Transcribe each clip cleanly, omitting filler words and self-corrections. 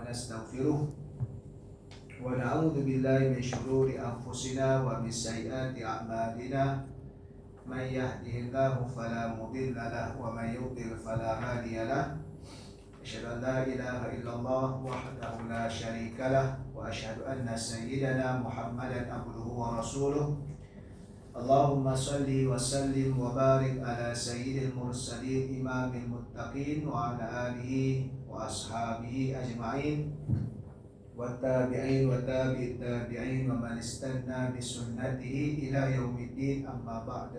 ونستغفره ونعوذ بالله من شرور أنفسنا ومن سيئات أعمالنا من يهده الله فلا مضل له ومن يضلل فلا هادي له أشهد أن لا إله إلا الله وحده لا شريك له وأشهد أن سيدنا محمدا عبده ورسوله اللهم صل وسلم وبارك على سيد المرسلين إمام المتقين وعلى آله وأصحابه أجمعين والتابعين وتابع التابعين ومن استنى بسنته إلى يوم الدين أما بعد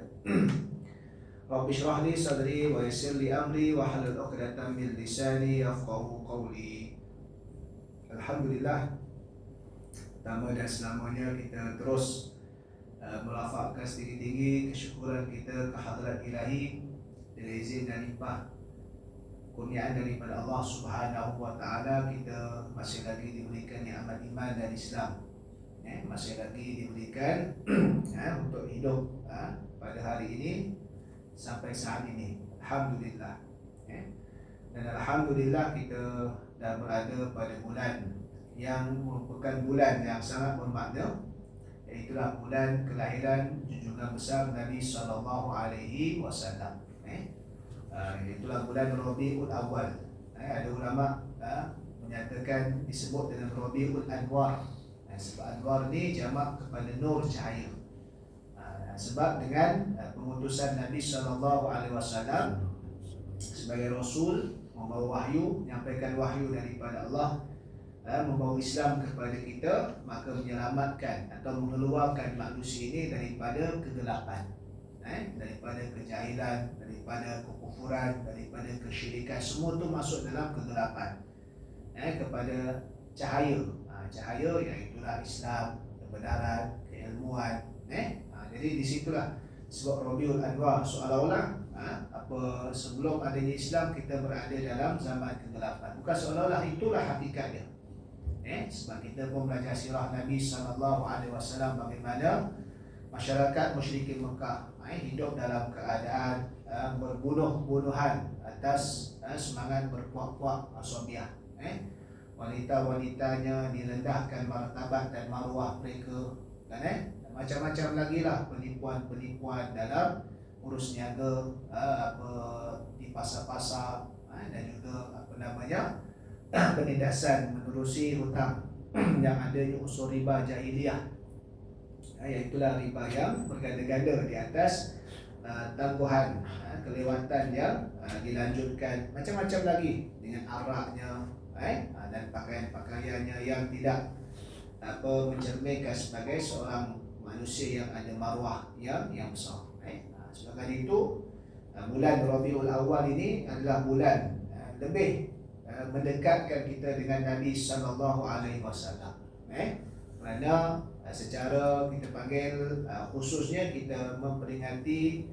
رب اشرح لي صدري ويسر لي أمري واحلل عقدة من لساني يفقهوا قولي. Alhamdulillah, pertama dan selamanya kita terus melafazkan setinggi-tinggi kesyukuran kita ke hadrat ilahi dengan izin dan limpah kurniaan daripada Allah Subhanahu wa taala. Kita masih lagi diberikan nikmat iman dan Islam, masih lagi diberikan untuk hidup pada hari ini sampai saat ini. Alhamdulillah. Dan alhamdulillah kita dah berada pada bulan yang merupakan bulan yang sangat bermakna, iaitulah bulan kelahiran junjungan besar Nabi sallallahu alaihi wasallam. Itulah bulan Rabiul Awal. Ada ulama menyatakan disebut dengan Rabiul Anwar. Sebab Anwar ni jamak kepada nur, cahaya. Sebab dengan pengutusan Nabi sallallahu alaihi wasallam sebagai rasul, membawa wahyu, menyampaikan wahyu daripada Allah, membawa Islam kepada kita, maka menyelamatkan atau mengeluarkan manusia ini daripada kegelapan, daripada kejahilan, daripada kekufuran, daripada kesyirikan. Semua itu masuk dalam kegelapan, kepada cahaya. Cahaya iaitulah Islam, kebenaran, keilmuan. Jadi disitulah sebab Rabiul Anwar, seolah-olah apa sebelum adanya Islam kita berada dalam zaman kegelapan. Bukan seolah-olah, itulah hakikatnya. Sebab kita pun belajar sirah Nabi sallallahu alaihi wasallam bagaimana masyarakat musyrikin Mekah hidup dalam keadaan berbunuh-bunuhan atas semangat berpuak-puak asabiah. Wanita-wanitanya direndahkan martabat dan maruah mereka, macam-macam lagi lah penipuan-penipuan dalam urus niaga, di pasar-pasar, dan juga penindasan menerusi hutang yang adanya unsur riba jahiliyah, iaitulah riba yang berganda-ganda di atas tangguhan, kelewatan yang dilanjutkan, macam-macam lagi dengan araknya, dan pakaian-pakaiannya yang tidak mencerminkan sebagai seorang manusia yang ada maruah yang besar. Sebab itu bulan Rabiul Awal ini adalah bulan lebih mendekatkan kita dengan Nabi sallallahu alaihi wasallam. Kerana secara kita panggil khususnya kita memperingati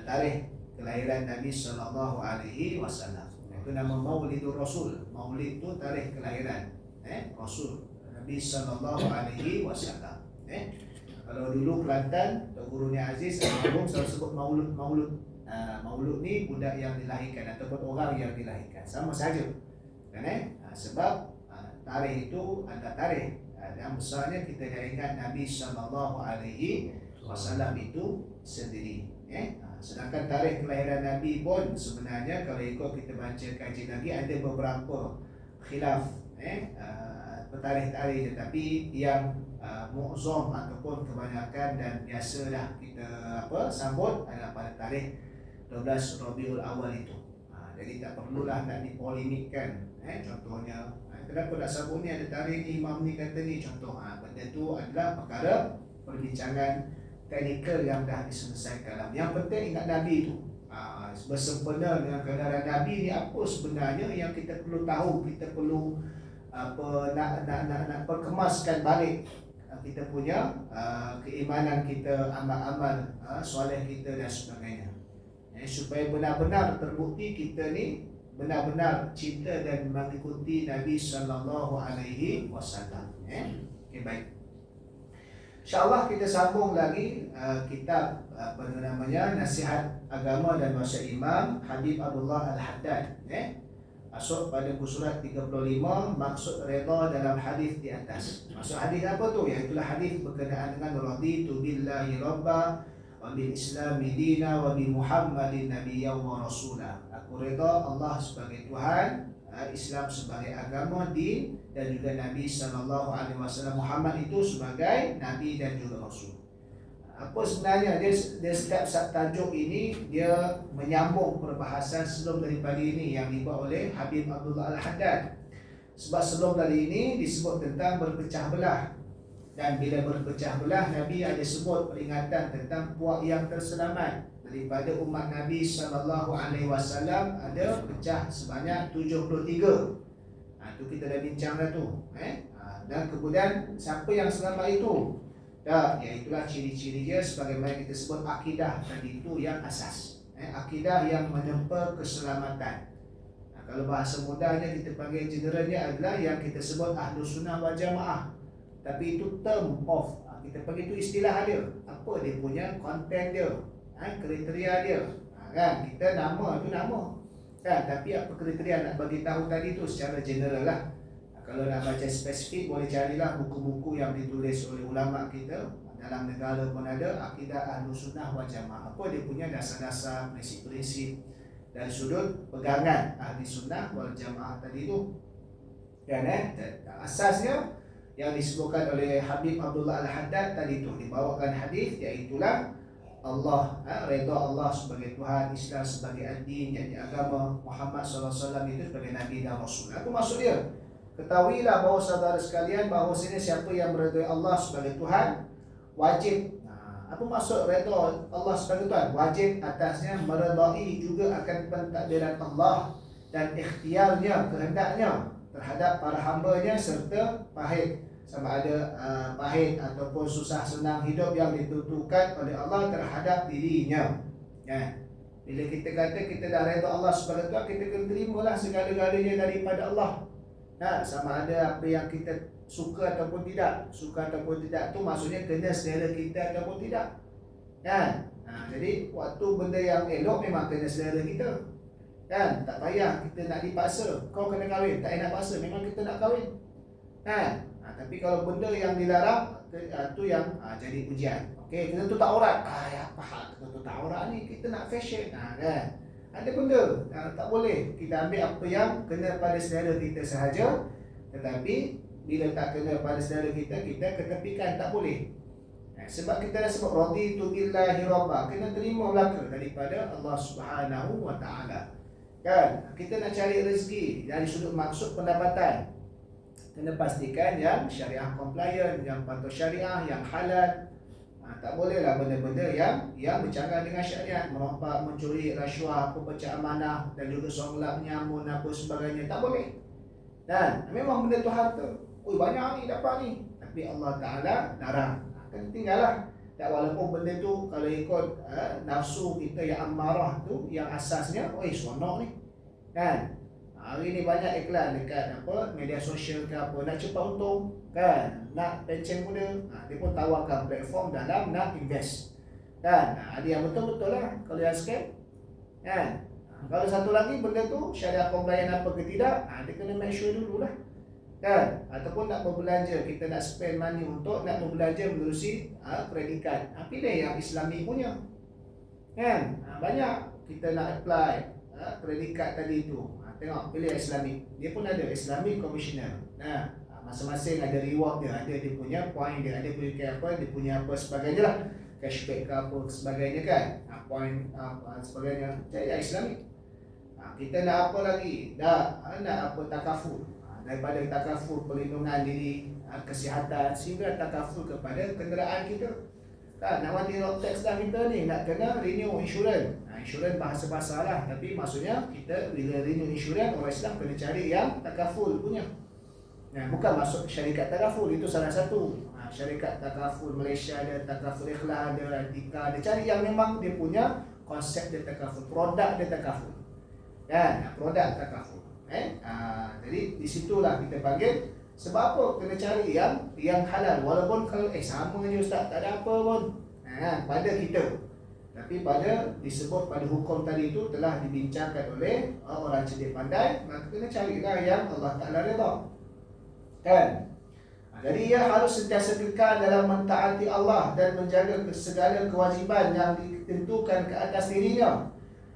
tarikh kelahiran Nabi sallallahu alaihi wasallam. Itu nama Maulidur Rasul. Maulid itu tarikh kelahiran Rasul Nabi sallallahu alaihi wasallam. Kalau dulu Kelantan, Tok Guru Ni Aziz Al-Mahrum selalu sebut maulud. Maulud ni budak yang dilahirkan ataupun orang yang dilahirkan, sama saja. Sebab tarikh itu adalah tarikh yang besarnya kita dah ingat Nabi sallallahu alaihi wasallam itu sendiri. Sedangkan tarikh kelahiran Nabi pun sebenarnya kalau ikut kita baca kaji lagi ada beberapa khilaf tarikh-tarikh, tetapi yang mu'zam ataupun kebanyakan dan biasalah kita sambut adalah pada tarikh 12 Rabiul Awal itu. Jadi tak perlulah nak dipolemikkan. Contohnya, kenapa tak sambut ni, ada tarikh ni, imam ni kata ni, contoh. Benda tu adalah perkara perbincangan teknikal yang dah diselesaikan. Yang penting ingat Nabi tu, bersempena dengan kebenaran Nabi ni, apa sebenarnya yang kita perlu tahu, kita perlu nak perkemaskan balik kita punya keimanan kita, amal-amal soleh kita dan sebagainya, supaya benar-benar terbukti kita ni benar-benar cinta dan mengikuti Nabi sallallahu alaihi wasallam. Okay, baik. InsyaAllah kita sambung lagi kitab Nasihat Agama dan Masyarakat Imam Habib Abdullah Al-Haddad. Masuk pada muka surat 35, maksud redha dalam hadis di atas. Maksud hadis apa tu? Iaitulah hadis berkenaan dengan raditu billahi rabba wa bil islami dina wa bi muhammadin nabiyyan wa rasula. Aku redha Allah sebagai Tuhan, Islam sebagai agama, din, dan juga Nabi sallallahu alaihi wasallam Muhammad itu sebagai nabi dan juga rasul. Apa sebenarnya dia setiap tajuk ini dia menyambung perbahasan sebelum daripada ini yang dibuat oleh Habib Abdullah Al-Haddad. Sebab sebelum dari ini disebut tentang berpecah belah, dan bila berpecah belah Nabi ada sebut peringatan tentang puak yang terselamat. Daripada umat Nabi sallallahu alaihi wasallam ada pecah sebanyak 73. Itu kita dah bincang dah tu. Dan kemudian siapa yang selamat itu? Iaitulah ciri-ciri dia sebagaimana kita sebut akidah tadi itu yang asas. Akidah yang menempa keselamatan. Kalau bahasa mudahnya kita panggil generalnya adalah yang kita sebut Ahlus Sunnah wal Jamaah. Tapi itu term of, kita panggil itu istilah dia. Apa dia punya konten dia, kriteria dia. Kan kita nama tu nama. Kan tapi apa kriteria nak bagi tahu tadi tu secara general lah. Kalau nak baca spesifik boleh carilah buku-buku yang ditulis oleh ulama kita dalam negara pun ada, akidah Ahlus Sunnah wal Jamaah. Apa dia punya dasar-dasar, prinsip-prinsip dari sudut pegangan Ahli Sunnah wal Jamaah tadi tu. Kan asasnya yang disebutkan oleh Habib Abdullah Al-Haddad tadi tu dibawakan hadis, iaitulah Allah, redha Allah sebagai Tuhan, Islam sebagai ad-din, yakni agama, Muhammad sallallahu alaihi wasallam itu sebagai nabi dan rasul. Apa maksud dia? Ketahuilah bahawa saudara sekalian, bahawa siapa yang meredai Allah sebagai Tuhan wajib. Apa maksud redha Allah sebagai Tuhan? Wajib atasnya meredai juga akan pentadbiran Allah dan ikhtiarnya, kehendaknya terhadap para hamba-Nya serta pahit, sama ada pahit ataupun susah senang hidup yang ditentukan oleh Allah terhadap dirinya. Bila kita kata kita dah redha Allah sebagai Tuhan, kita kena terimalah segala-galanya daripada Allah. Sama ada apa yang kita suka ataupun tidak. Suka ataupun tidak tu maksudnya kena selera kita ataupun tidak. Jadi waktu benda yang elok memang kena selera kita. Tak payah kita nak dipaksa. Kau kena kahwin, tak nak paksa, memang kita nak kahwin. Tapi kalau benda yang dilarang, tu yang jadi ujian. Okey, kita tutup aurat. Apa hal tutup aurat ni? Kita nak fashion. Kan? Ada benda tak boleh. Kita ambil apa yang kena pada selera kita sahaja. Tetapi bila tak kena pada selera kita, kita ketepikan, tak boleh. Sebab kita dah sebut raditu billahi rabba, kena terima belaka daripada Allah Subhanahu wa taala. Kan? Kita nak cari rezeki dari sudut maksud pendapatan, kena pastikan yang syariah compliant, yang patuh syariah, yang halal. Tak bolehlah benda-benda yang bercanggah dengan syariat, merompak, mencuri, rasuah, pecah amanah dan juga songlap, nyamun, apa sebagainya. Tak boleh. Dan memang benda tu harta. Banyak ni dapat ni. Tapi Allah Ta'ala larang. Kena tinggallah. Tak, walaupun benda tu kalau ikut nafsu kita yang amarah tu, yang asasnya, seronok ni. Kan? Hari ni banyak iklan dekat media sosial ke apa, nak cepat untung, kan, nak pencen muda, dia pun tawarkan platform dalam nak invest, kan. Ada yang betul-betul lah, kalau yang scam, kan. Kalau satu lagi benda tu syariah compliant apa ke tidak, dia kena make sure dulu lah, kan. Ataupun nak berbelanja, kita nak spend money untuk nak berbelanja menerusi credit card, pilih yang Islami punya, kan. Banyak kita nak apply credit card tadi tu, tengok pilih Islamic. Dia pun ada Islamic Commissioner. Masing-masing ada reward dia, ada dia punya point dia, ada punya apa, dia punya apa sebagainya lah, cashback ke apa sebagainya, kan. Point sebagainya. Jadi Islamic. Kita nak apa lagi? Nak apa, takaful. Daripada takaful perlindungan diri, kesihatan, sehingga takaful kepada kenderaan kita. Nak wanti road tax dah kita ni, nak kena renew insurans. Insurans bahasa-bahasa lah, tapi maksudnya kita bila renew insurans, orang Islam kena cari yang takaful punya. Bukan masuk syarikat takaful, itu salah satu. Syarikat takaful Malaysia ada, takaful Ikhlas ada, Etika ada. Cari yang memang dia punya konsep dia takaful, produk dia takaful. Kan? Produk takaful. Jadi di situlah kita panggil. Sebab apa? Kena cari yang halal. Walaupun kalau sama je ustaz, tak ada apa pun. Pada kita. Tapi disebut pada hukum tadi itu telah dibincangkan oleh orang cerdik pandai, maka kena carilah yang Allah Ta'ala redha. Kan? Jadi ia harus sentiasa kekal dalam mentaati Allah dan menjaga segala kewajiban yang ditentukan ke atas dirinya.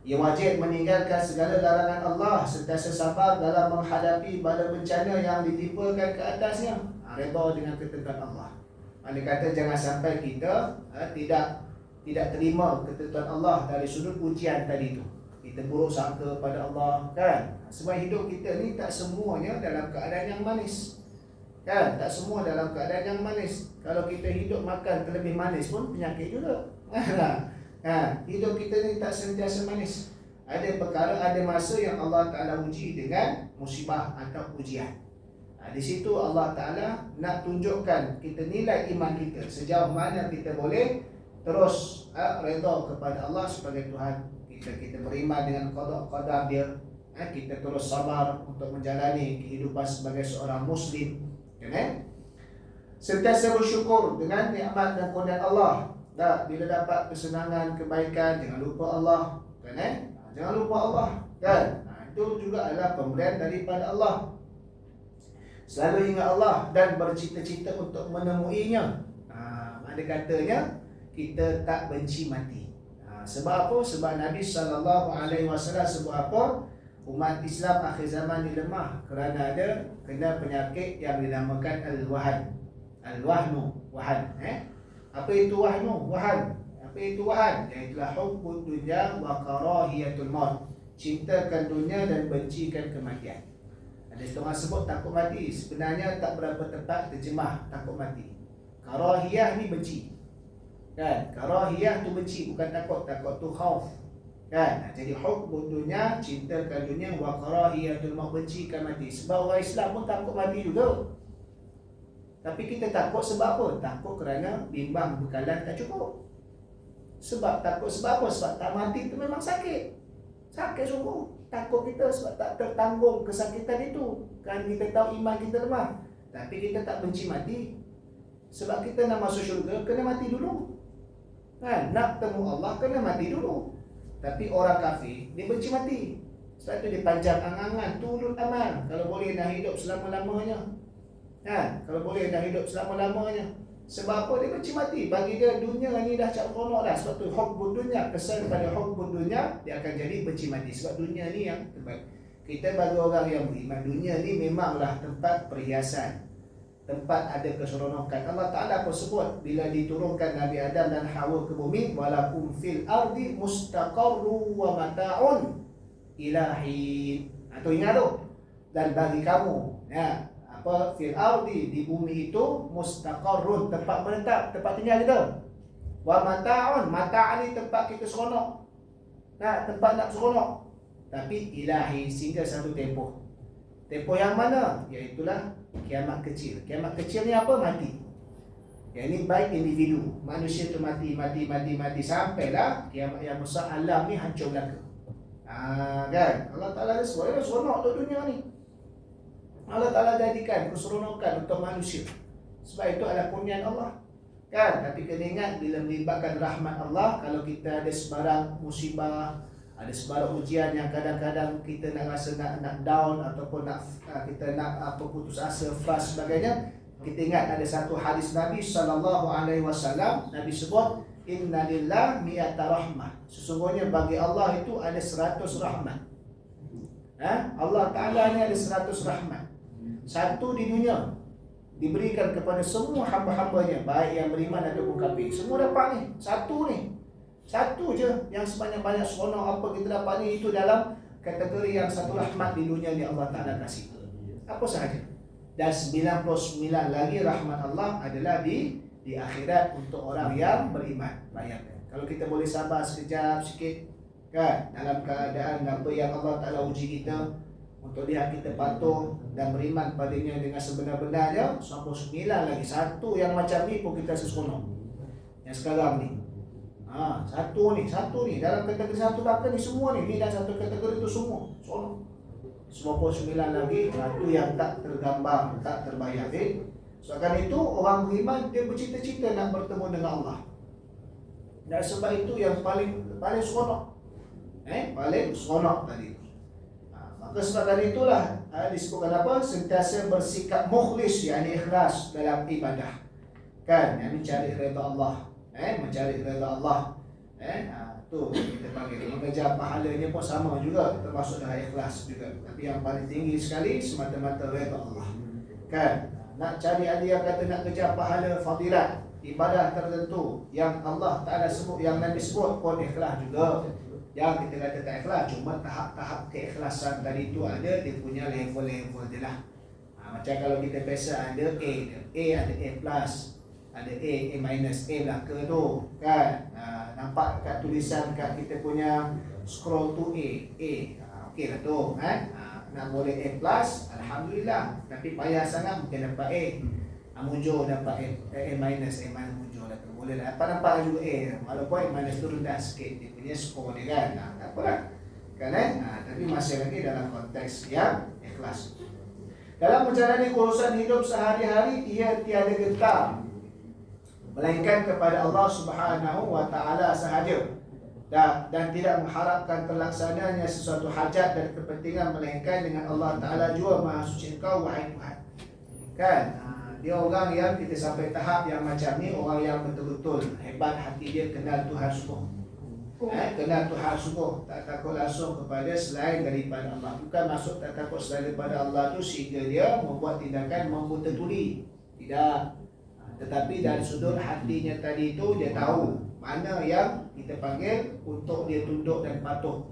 Ia wajib meninggalkan segala larangan Allah, sentiasa sabar dalam menghadapi bala bencana yang ditimpakan ke atasnya. Redha dengan ketentuan Allah. Mana kata jangan sampai kita tidak terima ketentuan Allah dari sudut ujian tadi tu. Kita buruk sangka pada Allah, kan? Sebab hidup kita ni tak semuanya dalam keadaan yang manis. Kan? Tak semua dalam keadaan yang manis. Kalau kita hidup makan terlebih manis pun penyakit juga. Hidup kita ni tak sentiasa manis. Ada perkara, ada masa yang Allah Ta'ala uji dengan musibah atau ujian. Di situ Allah Ta'ala nak tunjukkan kita nilai iman kita, sejauh mana kita boleh terus redha kepada Allah sebagai Tuhan kita. Kita beriman dengan qada dia, kita terus sabar untuk menjalani kehidupan sebagai seorang Muslim, kan? Sentiasa bersyukur dengan nikmat dan kurnian Allah. Bila dapat kesenangan, kebaikan, jangan lupa Allah, kan? Jangan lupa Allah, kan? Itu juga adalah pemberian daripada Allah. Selalu ingat Allah dan bercita-cita untuk menemuinya. Ada katanya kita tak benci mati. Sebab apa? Sebab Nabi SAW sebut apa? Umat Islam akhir zaman ni lemah kerana kena penyakit yang dinamakan al-wahan. Al-wahnu, wahan. Apa itu wahnu? Wahan. Apa itu wahan? Iaitulah hubbud dunya wa karahiyatul maut. Cintakan dunia dan bencikan kematian. Ada setengah sebut takut mati. Sebenarnya tak berapa tepat terjemah takut mati. Karahiyah ni benci, kan? Karahiyah tu benci, bukan takut. Takut tu khauf, kan? Jadi hubbud dunya, cintakan dunia, wa karahiyatul maut, bencikan mati. Sebab orang Islam pun takut mati juga. Tapi kita takut sebab apa? Takut kerana bimbang bekalan tak cukup. Sebab takut sebab apa? Sebab tak mati tu memang sakit. Sakit sungguh. Takut kita sebab tak tertanggung kesakitan itu. Kan kita tahu iman kita lemah. Tapi kita tak benci mati. Sebab kita nak masuk syurga, kena mati dulu. Kan? Nak temu Allah, kena mati dulu. Tapi orang kafir, dia benci mati. Sebab tu dia panjang angan-angan, tulul amal. Kalau boleh nak hidup selama-lamanya. Kan? Kalau boleh nak hidup selama-lamanya. Sebab apa? Dia benci mati. Bagi dia dunia ni dah cak seronok dah. Sebab tu hubbud dunya, kesan pada hubbud dunya, dia akan jadi benci mati. Sebab dunia ni yang terbaik. Kita bagi orang yang beriman, dunia ni memanglah tempat perhiasan, tempat ada keseronokan. Allah Ta'ala pun sebut bila diturunkan Nabi Adam dan Hawa ke bumi, walakum fil ardi mustaqarru wa mata'un ilahi. Itu ingat tu. Dan bagi kamu, fil ardi, di bumi itu, mustaqarrun, tempat menetap, tempat tinggal kita. Wa mata'un, mata' ni tempat kita seronok. Tempat nak seronok. Tapi ilahi, sehingga satu tempoh. Tempoh yang mana? Iaitulah kiamat kecil. Kiamat kecil ni apa? Mati. Yang ini baik individu. Manusia tu mati sampailah kiamat yang besar, alam ni hancur belaka. Kan? Allah Ta'ala ada seronok untuk dunia ni. Allah Ta'ala jadikan keseronokan untuk manusia. Sebab itu adalah kurnian Allah, kan? Tapi kena ingat, bila melibatkan rahmat Allah, kalau kita ada sebarang musibah, ada sebarang ujian yang kadang-kadang kita nak rasa nak down, ataupun kita nak putus asa, frust sebagainya, kita ingat ada satu hadis Nabi SAW. Nabi sebut, inna lillah mi'ata rahmah. Sesungguhnya bagi Allah itu ada 100 rahmat. Allah Ta'ala ni ada 100 rahmat. Satu di dunia diberikan kepada semua hamba-hambanya, baik yang beriman ataupun kafir. Semua dapat ni. Satu je yang sebanyak-banyak seronok apa kita dapat ni, itu dalam kategori yang satu rahmat di dunia ni Allah Ta'ala kasih. Apa sahaja. Dan 99 lagi rahmat Allah adalah di akhirat untuk orang yang beriman. Bayangkan. Kalau kita boleh sabar sekejap sikit, kan, dalam keadaan apa yang Allah Ta'ala uji kita, untuk lihat kita patuh dan beriman padanya dengan sebenar-benarnya, 99 lagi. Satu yang macam ni pun kita seronok. Yang sekarang ni, satu ni dalam kategori satu bahkan ni semua ni dan satu kategori itu semua seronok. 99 lagi, satu yang tak tergambar, tak terbayang. Sebab itu orang beriman dia bercita-cita nak bertemu dengan Allah. Dan sebab itu yang paling seronok, paling seronok tadi. Maka sebab dari itulah disebutkan apa? Sentiasa bersikap mukhlis, yakni ikhlas dalam ibadah. Kan, yang mencari redha Allah, mencari redha Allah. Tu kita panggil mengejar pahalanya pun sama juga, termasuk dalam ikhlas juga. Tapi yang paling tinggi sekali semata-mata redha Allah. Kan, nak cari ada yang kata nak kejar pahala fadilat ibadah tertentu yang Allah Ta'ala sebut, yang Nabi sebut pun ikhlas juga. Yang kita kata tak ikhlas, cuma tahap-tahap keikhlasan tadi tu ada, dia punya level-level je lah. Macam kalau kita biasa ada A ada A plus, ada A minus, A belaka tu kan. Nampak kat tulisan kat kita punya scroll tu A. Okey lah tu nak boleh A plus, Alhamdulillah. Tapi payah sangat mungkin dapat A, muncul dapat A minus muncul dah tu. Boleh lah nampak juga A, walaupun A minus tu rendah sikit dia punya skor dia kan. Tak apalah kan tapi masih lagi dalam konteks yang ikhlas. Dalam menjalani urusan hidup sehari-hari, ia tiada getar melainkan kepada Allah Subhanahu wa Ta'ala sahaja, dan tidak mengharapkan terlaksananya sesuatu hajat dan kepentingan melainkan dengan Allah Ta'ala jua. Maha suci Engkau wahai Tuhan. Kan, dia orang yang kita sampai tahap yang macam ni, orang yang betul-betul hebat hati dia, kenal Tuhan sungguh. Kenal Tuhan sungguh, tak takut langsung kepada selain daripada Allah. Bukan maksud tak takut selain daripada Allah tu sehingga dia membuat tindakan membuta tuli, tidak. Tetapi dari sudut hatinya tadi tu, dia tahu mana yang kita panggil untuk dia tunduk dan patuh,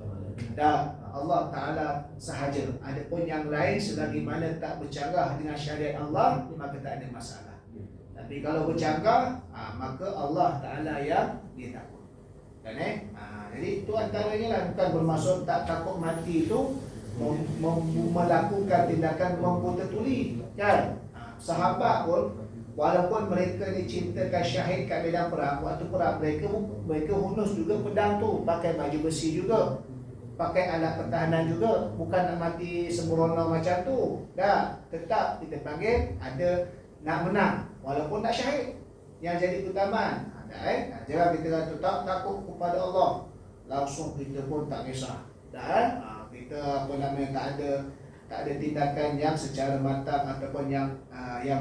dan Allah Ta'ala sahaja. Adapun yang lain selagi mana tak bercanggah dengan syariat Allah, maka tak ada masalah. Tapi kalau bercanggah, maka Allah Ta'ala yang dia takut. Kan jadi itu antaranya lah. Bukan bermaksud tak takut mati itu melakukan tindakan membuta tuli kan. Sahabat pun, walaupun mereka dicintakan syahid kat medan perang, waktu perang mereka hunus juga pedang tu, pakai baju besi juga, pakai alat pertahanan juga. Bukan nak mati sembrono macam tu. Dah, tetap kita panggil ada nak menang walaupun tak syahid. Yang jadi keutamaan jangan kita kata tak takut kepada Allah, langsung kita pun tak kisah. Dan kita tak ada tindakan yang secara matang ataupun yang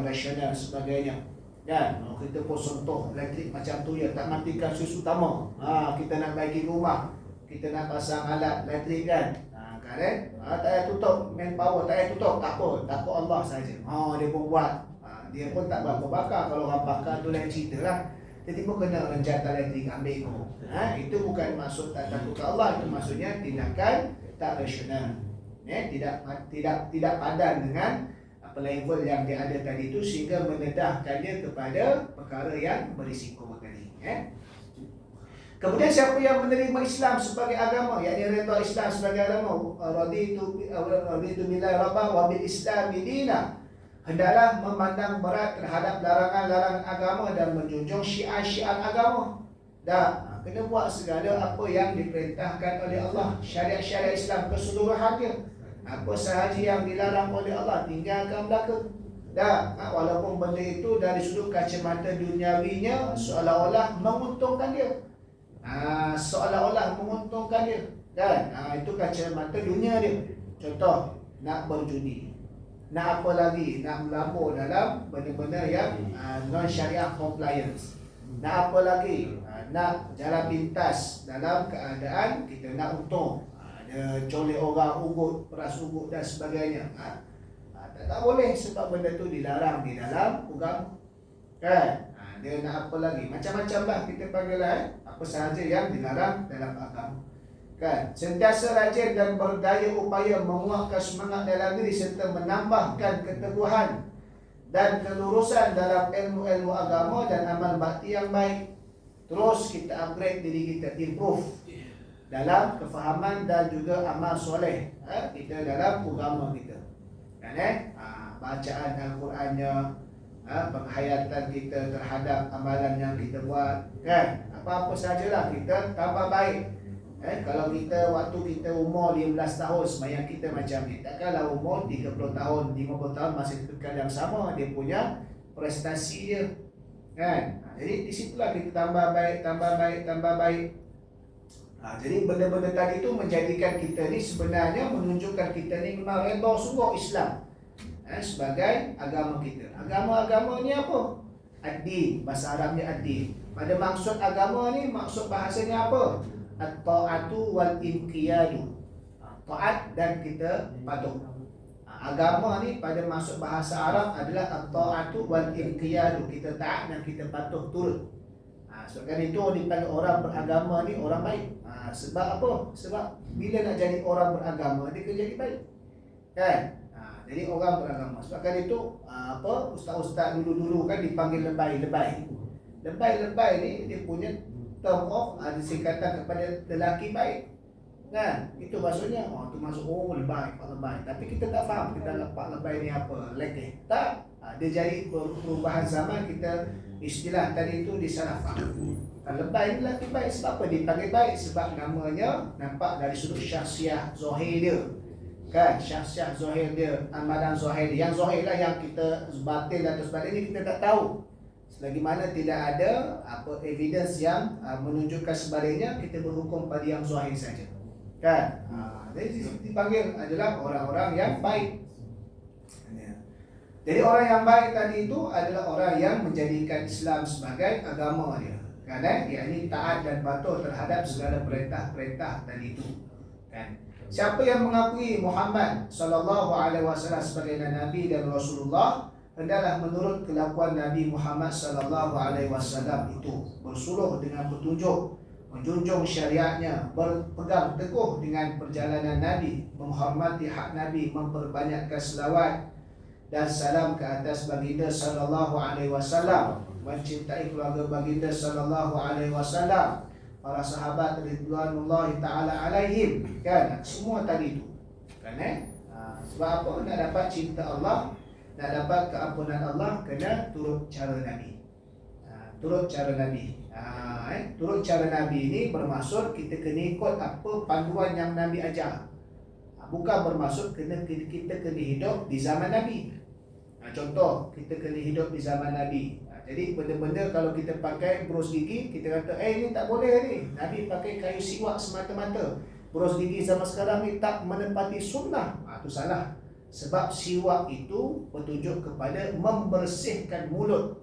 rasional sebagainya. Dan kita pun sentuh elektrik macam tu ya, tak matikan susu utama. Kita nak bagi rumah, kita nak pasang alat elektrik kan. Tak payah tutup main power, tak payah tutup, tak apa, takut Allah saja. Dia pun buat. Dia pun tak berapa bakar. Kalau orang bakar tu lain cerita lah. Tiba-tiba kena orang jatah elektrik ambil kau. Itu bukan maksud tak takut ke Allah, itu maksudnya tindakan tak rasional. Tidak padan dengan apa level yang dia ada tadi itu, sehingga mendedahkan dia kepada perkara yang berisiko tadi. Kemudian siapa yang menerima Islam sebagai agama, yakni redha Islam sebagai agama, raditu billahi rabban wa bil islami dina, hendaklah memandang berat terhadap larangan-larangan agama dan menjunjung syiar-syiar agama. Dan kena buat segala apa yang diperintahkan oleh Allah, syariat-syariat Islam keseluruhannya. Apa sahaja yang dilarang oleh Allah, tinggalkan belaka. Dan walaupun benda itu dari sudut kacamata duniawinya seolah-olah menguntungkan dia, seolah-olah menguntungkan dia. Dan itu kacamata dunia dia. Contoh, nak berjudi, nak apa lagi, nak melabur dalam benda-benda yang non-syariah compliance. Nak apa lagi, nak jalan pintas dalam keadaan kita nak untung, colek orang, ugut, peras ugut dan sebagainya. Tak boleh, sebab benda tu dilarang di dalam agama kan. Dia nak apa lagi, macam-macam lah kita panggil apa sahaja yang dilarang dalam agama kan. Sentiasa rajin dan berdaya upaya menguatkan semangat dalam diri serta menambahkan keteguhan dan kelurusan dalam ilmu-ilmu agama dan amal bakti yang baik. Terus kita upgrade diri kita, improve dalam kefahaman dan juga amal soleh kita dalam agama kita kan. Bacaan Al-Qurannya, penghayatan kita terhadap amalan yang kita buat kan. Apa-apa sajalah kita tambah baik. Kalau kita waktu kita umur 15 tahun sembahyang kita macam ni, takkanlah umur 30 tahun, 50 tahun masih kekal yang sama dia punya prestasi dia Kan? Jadi di situlah kita tambah baik, tambah baik, tambah baik. Jadi benda-benda tadi itu menjadikan kita ni sebenarnya menunjukkan kita ni memang redha sungguh Islam sebagai agama kita. Agama-agama ni apa? Ad-din, bahasa Arabnya ad-din. Pada maksud agama ni, maksud bahasanya apa? At-ta'atu wal inqiyadu. Taat dan kita patuh. Agama ni pada maksud bahasa Arab adalah at-ta'atu wal inqiyadu. Kita taat dan kita patuh turut. Sebab itu dipanggil orang beragama ni orang baik. Sebab apa? Sebab bila nak jadi orang beragama dia kena jadi baik. Kan? Jadi orang beragama. Sebab itu ustaz-ustaz dulu-dulu kan dipanggil lebay-lebay. Lebay-lebay ni dia punya term of ada singkatan kepada lelaki baik. Kan? Itu maksudnya tu masuk lebay, pak lebay. Tapi kita tak faham kita pak lebay ni apa. Lekeh. Tak. Dia jadi perubahan zaman kita istilah tadi itu disalah faham. Lebay ni lelaki baik. Sebab apa dipanggil baik? Sebab namanya nampak dari sudut syahsiah zahir dia. Kan? Syahsiah zahir dia, amalan zahir dia. Yang zahir lah yang kita batin atau sebagainya kita tak tahu. Selagi mana tidak ada evidence yang menunjukkan sebaliknya, kita berhukum pada yang zahir saja. Kan? Jadi dipanggil adalah orang-orang yang baik. Jadi orang yang baik tadi itu adalah orang yang menjadikan Islam sebagai agama dia. Kan? Yakni taat dan patuh terhadap segala perintah-perintah tadi itu. Kan? Siapa yang mengakui Muhammad sallallahu alaihi wasallam sebagai nabi dan rasulullah, hendaklah menurut kelakuan Nabi Muhammad sallallahu alaihi wasallam itu bersuluh dengan petunjuk, menjunjung syariatnya, berpegang teguh dengan perjalanan Nabi, menghormati hak Nabi, memperbanyakkan selawat dan salam ke atas baginda sallallahu alaihi wasallam, mencintai keluarga baginda sallallahu alaihi wasallam, para sahabat ridwanullahi taala alaihim. Kan? Semua tadi itu. Kan sebab apa? Nak dapat cinta Allah, nak dapat keampunan Allah, kena turut cara Nabi. Turut cara Nabi. Turut cara Nabi ini bermaksud kita kena ikut apa panduan yang Nabi ajar. Bukan bermaksud kita kena hidup di zaman Nabi. Contoh, kita kena hidup di zaman Nabi. Jadi benda-benda kalau kita pakai bros gigi, kita kata ini tak boleh ni. Nabi pakai kayu siwak semata-mata. Bros gigi zaman sekarang ni tak menepati sunnah. Itu salah. Sebab siwak itu petunjuk kepada membersihkan mulut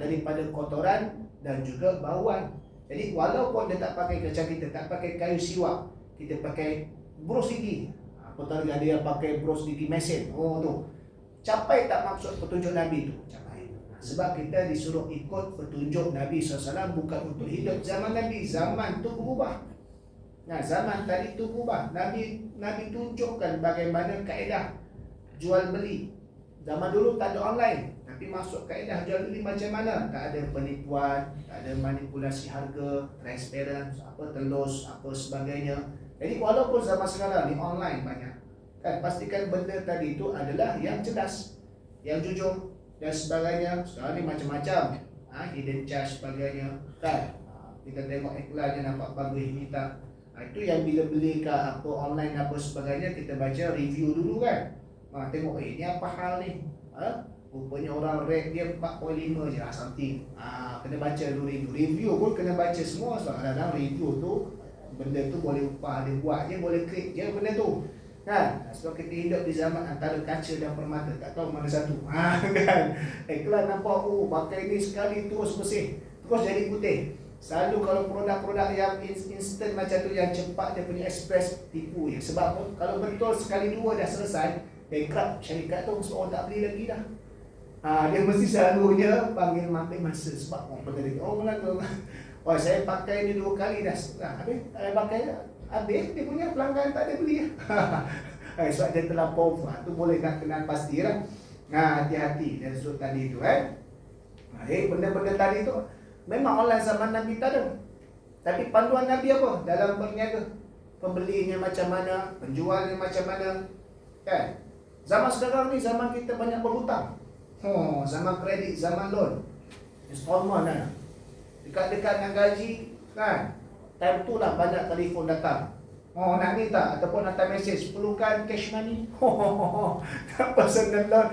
daripada kotoran dan juga bauan. Jadi walaupun dia tak pakai, macam kita tak pakai kayu siwak, kita pakai bros gigi. Apatah dia pakai bros gigi mesin. Tu. Capai tak maksud petunjuk Nabi tu? Capai. Sebab kita disuruh ikut petunjuk Nabi SAW, bukan untuk hidup zaman Nabi. Zaman tu berubah. Zaman tadi tu berubah. Nabi tunjukkan bagaimana kaedah jual beli. Zaman dulu tak ada online, tapi masuk kaedah jual beli macam mana? Tak ada penipuan, tak ada manipulasi harga, transparent, telus, apa sebagainya. Jadi walaupun zaman sekarang ni online banyak, kan, pastikan benda tadi itu adalah yang jelas, yang jujur dan sebagainya. Sekarang ni macam-macam, hidden charge sebagainya, kan. Kita tengok iklannya nampak bagus, minta. Itu yang bila beli ke apa online apa sebagainya, kita baca review dulu kan. Tengok ini apa hal ni. Rupanya orang rate dia 4.5 je lah something. Kena baca dulu review. Review pun kena baca semua. Sebab kadang-kadang review tu, benda tu boleh upah dia buat je, boleh klik je benda tu. Kan? Sebab kita hidup di zaman antara kaca dan permata, tak tahu mana satu. Kan? Iklan nampak pakai ni sekali terus bersih, terus jadi putih. Selalu kalau produk-produk yang instant macam tu, yang cepat, dia punya express, tipu je. Sebab apa? Kalau betul sekali dua dah selesai, bankrupt syarikat tu, sebab orang tak beli lagi dah. Dia mesti selalunya panggil mampir masa. Sebab orang benda dia, saya pakai ni 2 kali dah. Habis tak pakai dah. Habis dia punya pelanggan tak ada beli. Sebab dia terlampau, tu boleh nak kenal pasti lah. Hati-hati dari sudut tadi tu benda-benda tadi tu memang online zaman Nabi tak ada. Tapi panduan Nabi apa? Dalam berniaga, pembelinya macam mana, penjualnya macam mana, kan? Zaman sekarang ni zaman kita banyak berhutang. Zaman kredit, zaman loan, installment kan. Dekat-dekat dengan gaji, kan? Time tu lah banyak telefon datang. Nak ni tak? Ataupun hantar mesej, perlukan cash money. Personal loan.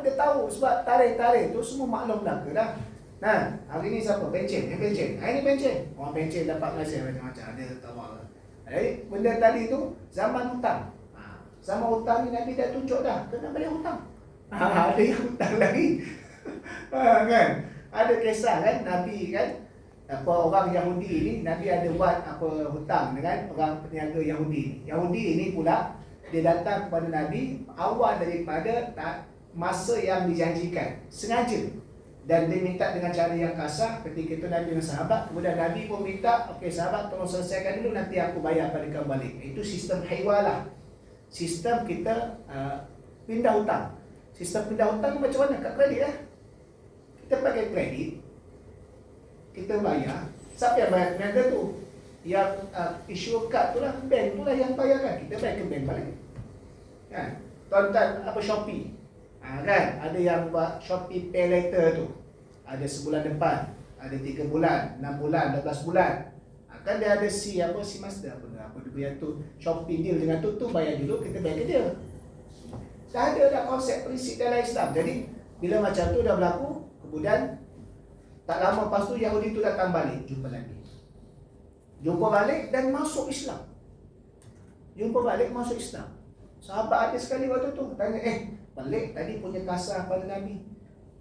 Dia tahu sebab tarikh-tarikh tu semua maklum dah ke dah. Hari ni siapa? Pencen. Ini pencen. Orang pencen dapat Malaysia macam-macam. Ada tawar. Jadi benda tadi tu zaman hutang. Zaman hutang ni Nabi dah tunjuk dah. Kena bayar hutang. Ada yang hutang lagi. Kan? Ada kisah kan Nabi kan, apa orang Yahudi ni, Nabi ada buat apa hutang dengan orang peniaga Yahudi. Yahudi ini pula dia datang kepada Nabi awal daripada masa yang dijanjikan, sengaja. Dan dia minta dengan cara yang kasar. Ketika itu Nabi dengan sahabat, kemudian Nabi pun minta, okey sahabat tolong selesaikan dulu, nanti aku bayar pada kamu balik. Itu sistem hiwalah. Sistem kita pindah hutang. Sistem pindah hutang macam mana? Kat kredit lah. Kita pakai kredit, kita bayar. Siapa yang bayar peniaga tu? Yang issue kad tu lah, bank tu lah yang bayarkan. Kita bayar ke bank balik. Kan? Tuan-tuan apa Shopee? Kan? Ada yang buat Shopee Pay Later tu. Ada sebulan depan, ada 3 bulan, 6 bulan, 12 bulan. Kan dia ada si master apa dia punya tu. Shopee deal dengan tu bayar dulu, kita bayar ke dia. Dah ada dah konsep prinsip dalam Islam. Jadi bila macam tu dah berlaku, kemudian tak lama lepas tu Yahudi tu datang balik, jumpa Nabi. Jumpa balik dan masuk Islam. Sahabat ada sekali waktu tu tanya, balik tadi punya kasar pada Nabi.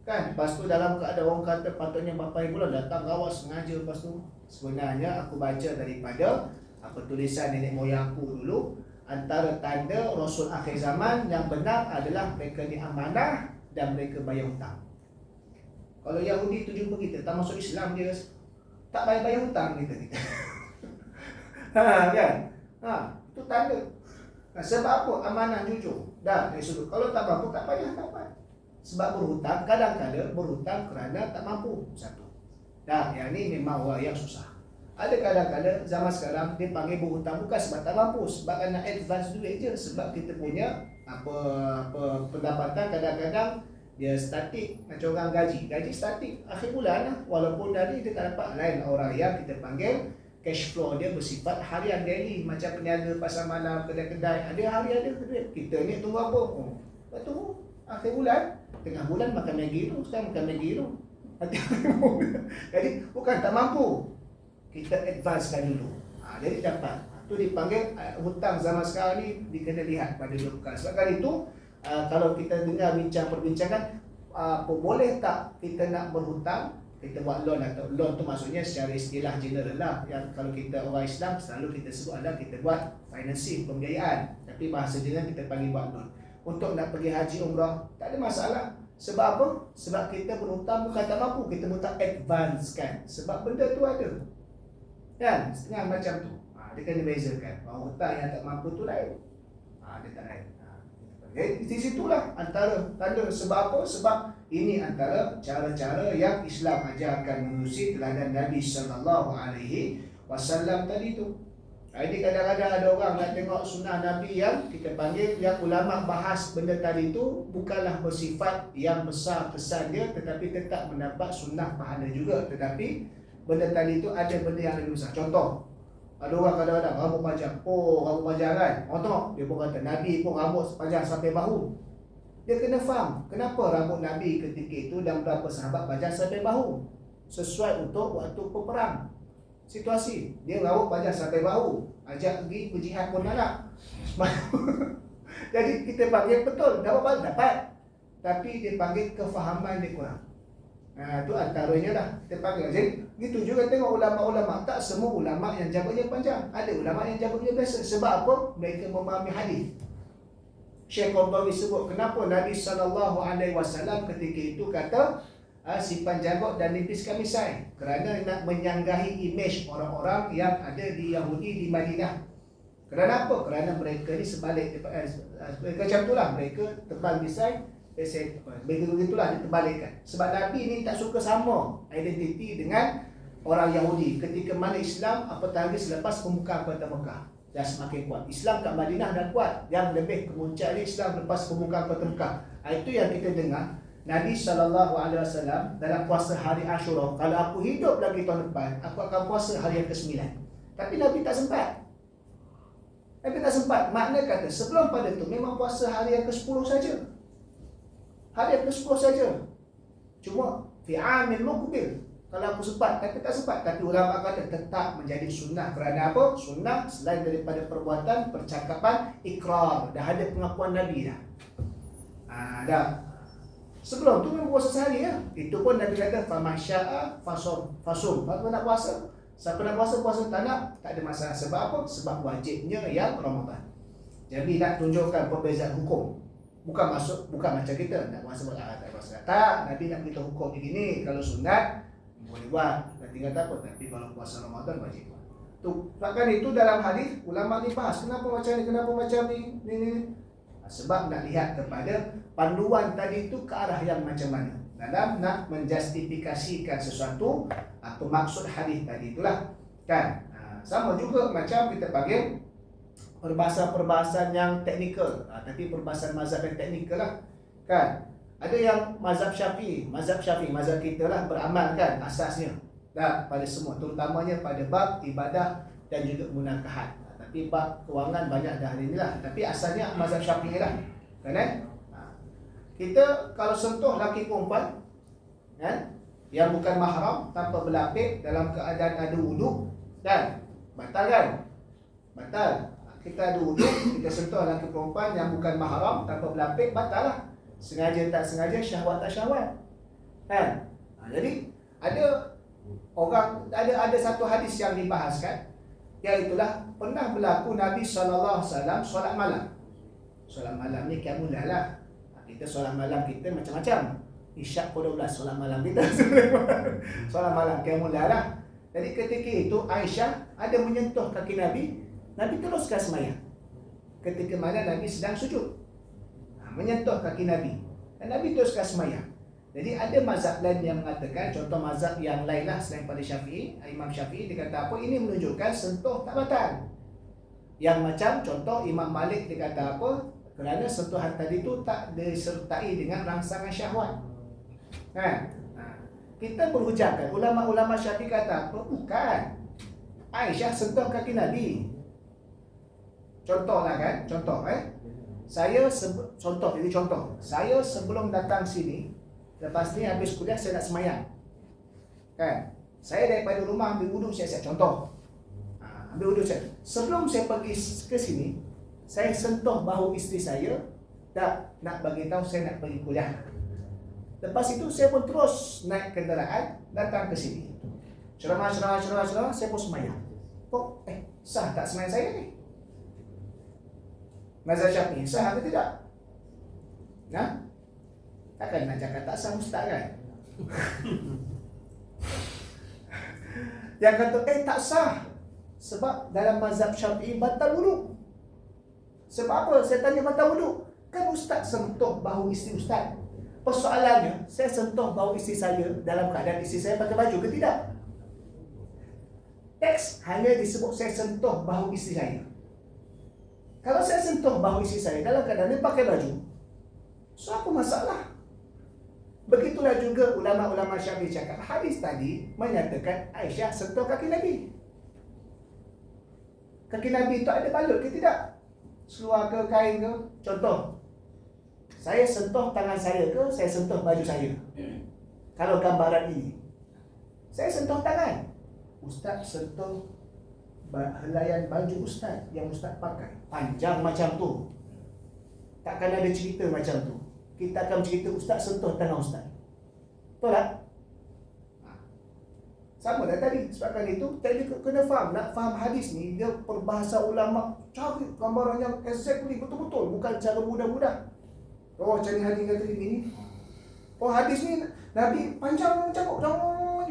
Kan? Lepas tu dalam keadaan orang kata patutnya bapa ibu datang rawat sengaja. Lepas tu sebenarnya aku baca daripada apa tulisan nenek moyang aku dulu, antara tanda Rasul akhir zaman yang benar adalah mereka ni amanah dan mereka bayar hutang. Kalau Yahudi tu jumpa kita, tak masuk Islam dia tak bayar hutang kita. Kan? Itu tanda. Sebab apa? Amanah jujur. Dah dari sudut. Kalau tak mampu tak payah dapat. Sebab berhutang, kadang-kadang berhutang kerana tak mampu. Satu. Yang ni memang orang yang susah. Ada kadang-kadang zaman sekarang dia panggil berhutang bukan sebab tak mampu, sebab nak advance duit je. Sebab kita punya apa pendapatan kadang-kadang dia statik, macam orang gaji statik akhir bulan lah. Walaupun dari dia tak dapat. Lain orang yang kita panggil cash flow dia bersifat harian, daily. Macam peniaga pasar malam, kedai-kedai, ada hari ada duit. Kita ni tunggu apa? Tunggu akhir bulan, tengah bulan makan Maggi tu, sekarang makan Maggi tu. Jadi bukan tak mampu, kita advancekan dulu. Jadi dapat. Itu dipanggil hutang zaman sekarang ni dikena lihat pada dua perkara. Sebab kali itu kalau kita dengar perbincangan, boleh tak kita nak berhutang, kita buat loan. Atau loan tu maksudnya secara istilah general lah, yang kalau kita orang Islam selalu kita sebut adalah kita buat financing, pembiayaan. Tapi bahasa general kita panggil buat loan. Untuk nak pergi haji umrah tak ada masalah. Sebab apa? Sebab kita berhutang bukan tak mampu, kita berhutang advance kan. Sebab benda tu ada kan, setengah macam tu. Dia kena bezakan. Orang hutang yang tak mampu tu lain. Dia tak lain. Jadi di situlah antara tanda. Sebab apa? Sebab ini antara cara-cara yang Islam ajarkan menerusi teladan Nabi sallallahu alaihi wasallam tadi tu. Jadi kadang-kadang ada orang nak tengok sunnah Nabi yang kita panggil, yang ulama bahas benda tadi tu bukanlah bersifat yang besar kesan dia, tetapi tetap mendapat sunnah pahala juga. Tetapi benda tadi tu ada benda yang lebih besar. Contoh, ada orang kadang-kadang rambut panjang. Rambut panjang kan? Orang tengok, dia pun kata Nabi pun rambut panjang sampai bahu. Dia kena faham kenapa rambut Nabi ketika itu dan beberapa sahabat panjang sampai bahu. Sesuai untuk waktu peperang situasi. Dia rambut panjang sampai bahu, ajak pergi berjihad pun nak. Jadi kita panggil betul, dapat. Tapi dia panggil kefahaman dia kurang. Itu antaranya lah kita panggil. Jadi gitu juga tengok ulama-ulama. Tak semua ulama yang jabatnya panjang. Ada ulama yang jabatnya biasa. Sebab apa? Mereka memahami hadis. Syekh Qardawi sebut kenapa Nabi SAW ketika itu kata simpan janggut dan nipiskan misai, kerana nak menyanggahi imej orang-orang yang ada di Yahudi di Madinah. Kerana apa? Kerana mereka ni sebalik, mereka macam itulah, mereka tebal misai, begitulah diterbalikan. Sebab Nabi ni tak suka sama identiti dengan orang Yahudi. Ketika mana Islam apatah lagi selepas pembukaan kota Mekah dah semakin kuat. Islam kat Madinah dah kuat. Yang lebih kemuncak ni Islam lepas pembukaan kota Mekah. Itu yang kita dengar Nabi SAW dalam puasa hari Ashura. Kalau aku hidup lagi tahun depan, aku akan puasa hari yang ke-9. Tapi Nabi tak sempat. Makna kata sebelum pada tu memang puasa hari yang ke-10 saja. Hari yang ke-10 saja. Cuma fi amil muqbil. Kalau aku sempat, tapi tak sempat. Tapi ulama kata tetap menjadi sunnah. Kerana apa? Sunnah selain daripada perbuatan, percakapan, ikrar. Dah ada pengakuan Nabi dah. Dah. Sebelum tu memang puasa sehari ya. Itu pun Nabi kata faman syaa fasum. Siapa nak puasa? Siapa nak puasa, puasa. Tak nak, tak ada masalah. Sebab apa? Sebab wajibnya yang Ramadan. Jadi nak tunjukkan perbezaan hukum. Bukan macam kita nak puasa tak puasa. Tak, Nabi nak beritahu hukum begini. Kalau sunat boleh buat, nanti kata apa, tapi kalau puasa Ramadan wajib buat. Tu, bahkan itu dalam hadis ulama ni bahas kenapa macam ni, kenapa macam ni. Sebab nak lihat kepada panduan tadi itu ke arah yang macam mana. Dalam nak menjustifikasikan sesuatu atau maksud hadis tadi itulah. Kan? Sama juga macam kita panggil perbahasan-perbahasan yang teknikal, tapi perbahasan mazhab yang teknikal lah. Kan? Ada yang mazhab Syafi'i, mazhab kita lah beramal kan asasnya. Dah pada semua, terutamanya pada bab ibadah dan juga munakahat. Tapi bab kewangan banyak dah hari ni lah. Tapi asalnya mazhab Syafi'i lah. Kan? Kita kalau sentuh laki perempuan kan, yang bukan mahram tanpa berlapik dalam keadaan ada wuduk, kan? Batal kan? Batal. Kita ada wuduk, kita sentuh laki perempuan yang bukan mahram tanpa berlapik, batal lah. Sengaja tak sengaja, syahwat tak syahwat. Kan? Jadi ada ada satu hadis yang dibahaskan, iaitulah pernah berlaku Nabi SAW solat malam. Solat malam ni kiamulah lah. Kita solat malam kita macam-macam. Isyak pukul 12 solat malam kita. Solat malam kiamulah lah. Jadi ketika itu Aisyah ada menyentuh kaki Nabi, Nabi teruskan sembahyang. Ketika mana Nabi sedang sujud, menyentuh kaki Nabi, dan Nabi teruskan sembahyang. Jadi ada mazhab lain yang mengatakan, contoh mazhab yang lain lah selain pada Syafi'i, Imam Syafi'i dia kata apa? Ini menunjukkan sentuh tak batal. Yang macam contoh Imam Malik dia kata apa? Kerana sentuhan tadi tu tak disertai dengan rangsangan syahwat. Kan? Kita berhujahkan ulama-ulama Syafi'i kata apa? Bukan. Aisyah sentuh kaki Nabi. Contohlah kan? Contoh Saya sebelum datang sini, lepas ni habis kuliah saya nak semayang. Kan? Saya daripada rumah ambil wuduk, saya contoh. Ambil wuduk saya. Sebelum saya pergi ke sini, saya sentuh bahu isteri saya, tak nak bagi tahu saya nak pergi kuliah. Lepas itu saya pun terus naik kenderaan datang ke sini. Ceramah, saya pun semayang. Kok sah tak semayang saya ni? Mazhab Syafi'i sah atau tidak? Takkan nak cakap tak sah ustaz kan? Yang kata tak sah sebab dalam mazhab Syafi'i batal wuduk. Sebab apa? Saya tanya batal wuduk. Kan ustaz sentuh bahu isteri ustaz. Persoalannya, saya sentuh bahu isteri saya dalam keadaan isteri saya pakai baju ke tidak? Teks hanya disebut saya sentuh bahu isteri saya. Kalau saya sentuh bahu isteri saya dalam keadaan dia pakai baju, so apa masalah? Begitulah juga ulama-ulama Syafi'i cakap, hadis tadi menyatakan Aisyah sentuh kaki Nabi. Kaki Nabi itu ada balut ke tidak? Seluar ke, kain ke? Contoh, saya sentuh tangan saya ke, saya sentuh baju saya. Kalau gambaran ini, saya sentuh tangan, ustaz sentuh helaian baju ustaz yang ustaz pakai panjang macam tu, takkan ada cerita macam tu. Kita akan cerita ustaz sentuh tangan ustaz. Betul tak? Sama dah tadi. Sebabkan itu tadi kena faham. Nak faham hadis ni, dia perbahasa ulama, cari gambaran yang exactly, betul-betul, bukan cara mudah-mudah. Oh, cari hadis kata begini. Oh, hadis ni Nabi panjang macam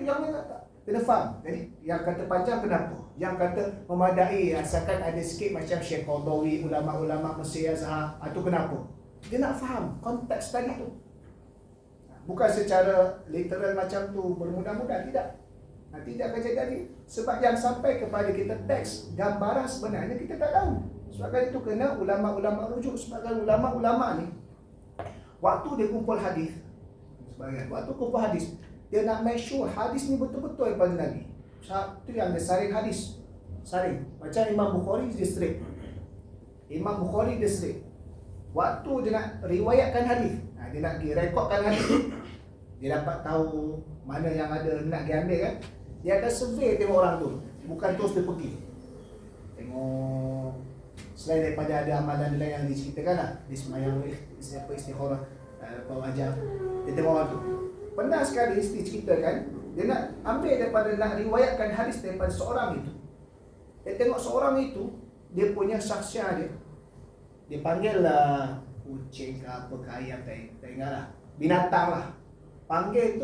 jangan tak. Kena faham. Jadi yang kata panjang kenapa? Yang kata memadai asalkan ada sikit macam Syekh Qardawi, ulama-ulama Mesir Azhar, itu kenapa? Dia nak faham konteks tadi tu. Bukan secara literal macam tu bermudah-mudah, tidak. Nanti dia akan jadi. Sebab yang sampai kepada kita teks, gambaran sebenarnya kita tak tahu. Sebab itu kena ulama-ulama rujuk. Sebab ulama-ulama ni, waktu dia kumpul hadis, waktu kumpul hadis, dia nak make sure hadis ni betul-betul daripada Nabi. Itu yang dia saring hadis. Saring. Macam Imam Bukhari dia straight. Imam Bukhari dia straight. Waktu dia nak riwayatkan hadis, dia nak direkodkan hadis, Dia dapat tahu mana yang ada nak dia ambil kan. Dia akan survey tengok orang tu, bukan terus dia pergi. Tengok, selain daripada ada amalan lain yang diceritakan lah, di semayang istikharah, ajar, dia tengok orang tu. Pernah sekali diceritakan, dia nak ambil daripada, nak riwayatkan hadis daripada seorang itu. Dia tengok seorang itu, dia punya saksiah dia. Dia panggil lah kucing ke apa ke ayam, tak ingat lah, binatang lah. Panggil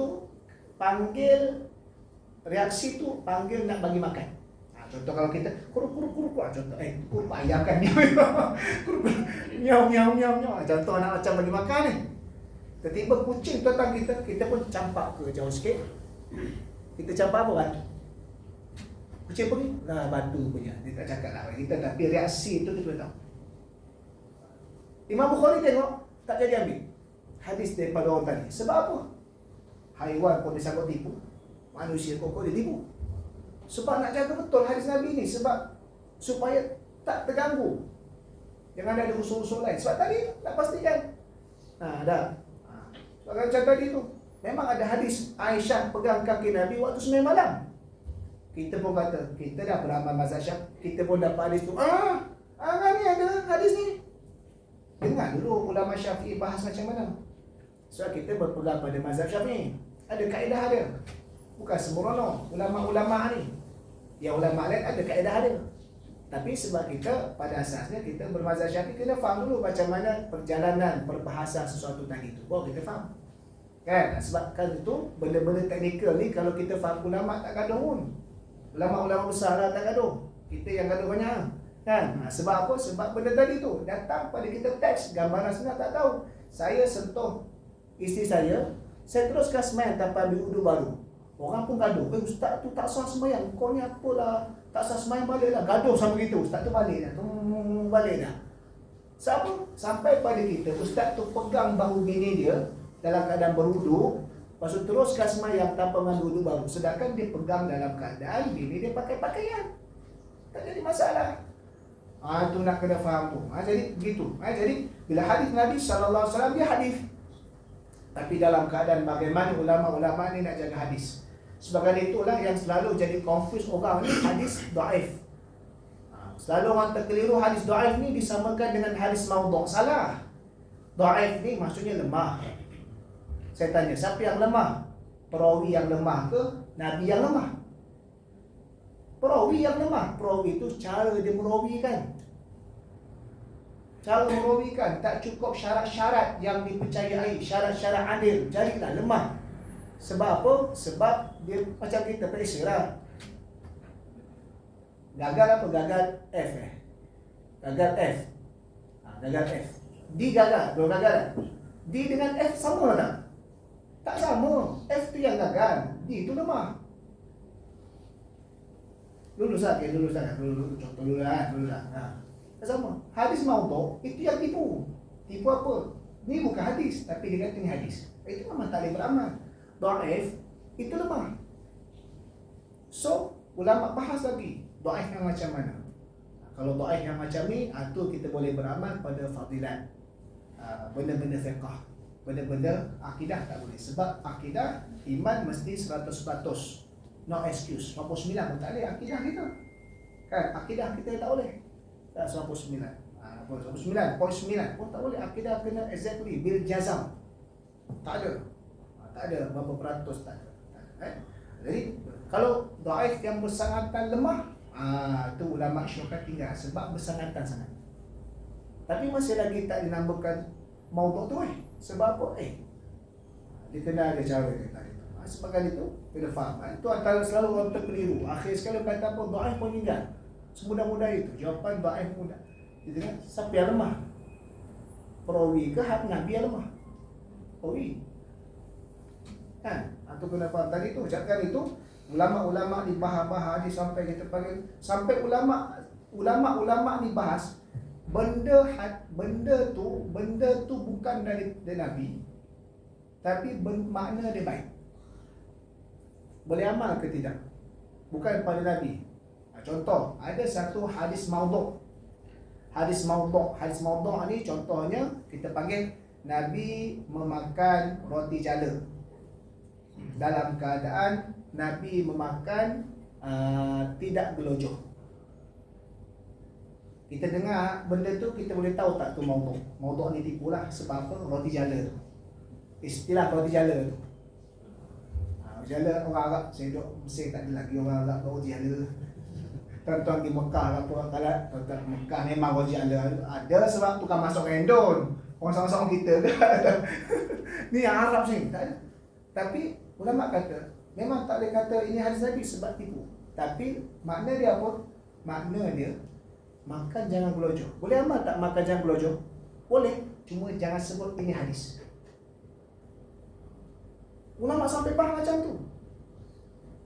reaksi tu, panggil nak bagi makan. Contoh kalau kita kuruk, contoh kuruk ayam kan, miau. Contoh anak macam bagi makan ni. Tiba-tiba kucing datang kita pun campak ke jauh sikit. Kita campak apa? Batu. Kucing pergi, lah batu punya. Dia tak cakap lah kita, tapi reaksi tu kita tahu. Imam Bukhari tengok, tak jadi ambil hadis daripada orang tadi. Sebab apa? Haiwan pun disangkut tipu, manusia pun ditipu. Sebab nak jaga betul hadis Nabi ni, sebab supaya tak terganggu, jangan ada usul-usul lain. Sebab tadi nak pastikan. Dah. Sebab macam tadi tu, memang ada hadis Aisyah pegang kaki Nabi waktu sembahyang malam. Kita pun kata, kita dah beramal mazhab Syafi'i, kita pun dapat hadis tu. Ni ada hadis ni. Dengar dulu ulama Syafi'i bahas macam mana. Sebab kita berpegang pada mazhab Syafi'i. Ada kaedah dia. Bukan sembrono ulama-ulama ni. Yang ulama lain ada kaedah dia. Tapi sebab kita pada asasnya kita bermazhab Syafi'i, kena faham dulu macam mana perjalanan perbahasan sesuatu tadi tu. Baru kita faham. Kan? Sebabkan itu benda-benda teknikal ni kalau kita faham, ulama tak gaduh pun. Ulama-ulama besar lah tak gaduh. Kita yang gaduh banyak. Kan? Sebab apa? Sebab benda tadi tu datang pada kita teks, gambaran sebenar tak tahu. Saya sentuh isteri saya teruskan sembahyang tanpa ambil wudu baru. Orang pun gaduh, ustaz tu tak sah sembahyang, kau ni apalah, tak sah sembahyang, balik lah. Gaduh sama kita, ustaz tu balik dah. Balik dah. Siapa? Sampai pada kita, ustaz tu pegang bahu bini dia dalam keadaan berwudu, lepas tu teruskan sembahyang tanpa mengambil wudu baru. Sedangkan dia pegang dalam keadaan bini dia pakai pakaian. Tak jadi masalah. Tu nak kena faham tu. Jadi begitu. Jadi bila hadis Nabi SAW, dia hadis. Tapi dalam keadaan bagaimana ulama-ulama ni nak jaga hadis. Sebagai itulah yang selalu jadi confuse orang ni, hadis dhaif. Selalu orang terkeliru hadis dhaif ni disamakan dengan hadis maudhu'. Salah. Dhaif ni maksudnya lemah. Saya tanya, siapa yang lemah? Perawi yang lemah ke Nabi yang lemah? Perawi yang lemah. Perawi itu cara dia merawikan. Cara merawikan tak cukup syarat-syarat yang dipercayai, syarat-syarat adil, jadilah lemah. Sebab apa? Sebab dia macam kita periksa lah. Gagal apa? Gagal F Gagal F. Gagal F. D gagal, dua gagal. D dengan F sama tak? Tak sama. F tu yang gagal, D tu lemah. Dulu contoh dulu lah. Tak sama. Hadis maudhu' itu yang tipu. Tipu apa? Ni bukan hadis, tapi dia kata ni hadis. Itu memang tak boleh beramal. Dhaif itu lemah. So, ulama bahas lagi dhaif yang macam mana. Kalau dhaif yang macam ni, tu kita boleh beramal pada fadilat. Benda-benda fiqh, benda-benda akidah tak boleh. Sebab akidah, iman mesti 100%. No excuse. 49 pun tak boleh akidah kita. Kan? Akidah kita tak boleh. 99. 99.9 pun tak boleh. Akidah kena exactly bil jazam. Tak ada. Tak ada berapa peratus, tak ada. Jadi kalau dhaif yang bersangatan lemah, tu ulama Syafi'i tinggal sebab bersangatan sangat. Tapi masih lagi tak dinamakan maudhu' tu sebab apa? Dia kena ada cara dia tadi. Sebagai itu, kena faham. Itu antara selalu orang terkeliru. Akhir sekali kata apa? Dhaif pun tinggal. Semudah-mudah itu. Jawapan dhaif mudah. Gitu kan? Siapa yang lemah? Perawi ke Nabi yang lemah? Perawi. Kan? Atau kena faham tadi tu. Ucapkan itu, ulama-ulama ni bahas sampai kita panggil, sampai ulama ni bahas benda tu bukan dari Nabi, tapi makna dia baik. Boleh amal ke tidak? Bukan pada Nabi. Contoh, ada satu hadis maudhu'. Hadis maudhu' ni contohnya kita panggil Nabi memakan roti jala. dalam keadaan Nabi memakan tidak gelojoh. Kita dengar benda tu, kita boleh tahu tak tu maudhu'. Maudhu' ni tipu lah. Sebab apa? Roti jala tu. Istilah roti jala tu. Roti jala orang Arab, saya duduk Mesir tak ada lagi orang Arab roti jala. Tuan-tuan di Mekah apa kalau tuan-tuan Mekah memang roti jala ada sebab tukang masuk rendon. Orang sama-sama kita ke. Ni yang Arab sini tak ada. Tapi ulama kata memang tak boleh kata ini hadis Nabi sebab tipu. Tapi makna dia apa? Makna dia makan jangan gelojoh. Boleh amal tak makan jangan gelojoh? Boleh, cuma jangan sebut ini hadis. Ulama sampai faham macam tu.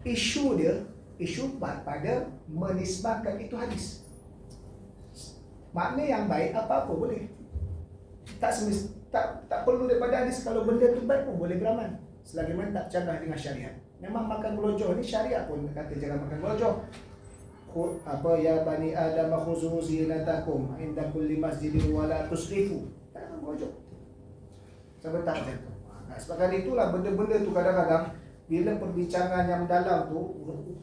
Isu dia, isu pada menisbahkan itu hadis. Makna yang baik apa-apa boleh. Tak perlu daripada hadis. Kalau benda tu baik pun boleh beramal. Selagi mana tak cegah dengan syariat. Memang makan gelojoh ni syariat pun kata jangan makan gelojoh. Apa ya bani adam khuzu zinatakum inda kulli masjidin wala tusrifu. Tak gelojoh. Sampai tak macam tu. Sebab itulah benda-benda tu kadang-kadang bila perbincangan yang mendalam tu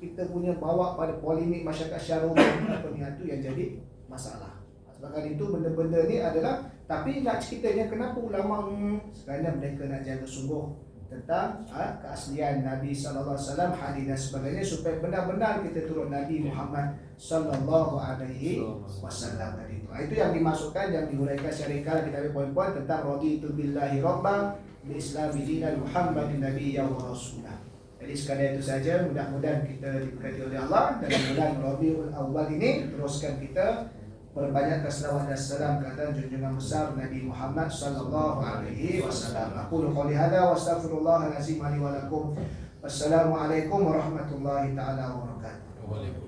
kita punya bawa pada polemik masyarakat syarul apa ni tu yang jadi masalah. Sebab itu benda-benda ni adalah tapi nak ceritanya kenapa ulama sebenarnya mereka nak jaga sungguh tentang keaslian Nabi sallallahu alaihi wasallam, hadis dan sebagainya supaya benar-benar kita turut Nabi Muhammad sallallahu alaihi wasallam tadi itu. Itu yang dimasukkan yang diuraikan secara ringkas kita ambil poin-poin tentang raditu billahi rabban bi islami dinan Muhammadin nabiyyan wa rasulah. Jadi sekadar itu saja, mudah-mudahan kita diberkati oleh Allah dalam bulan Rabiul Awwal ini teruskan kita perbanyak selawat dan salam kepada junjungan besar Nabi Muhammad sallallahu alaihi wasallam. Aku qouli hadza wa astaghfirullahal azim li wa lakum. Wassalamualaikum warahmatullahi taala wabarakatuh.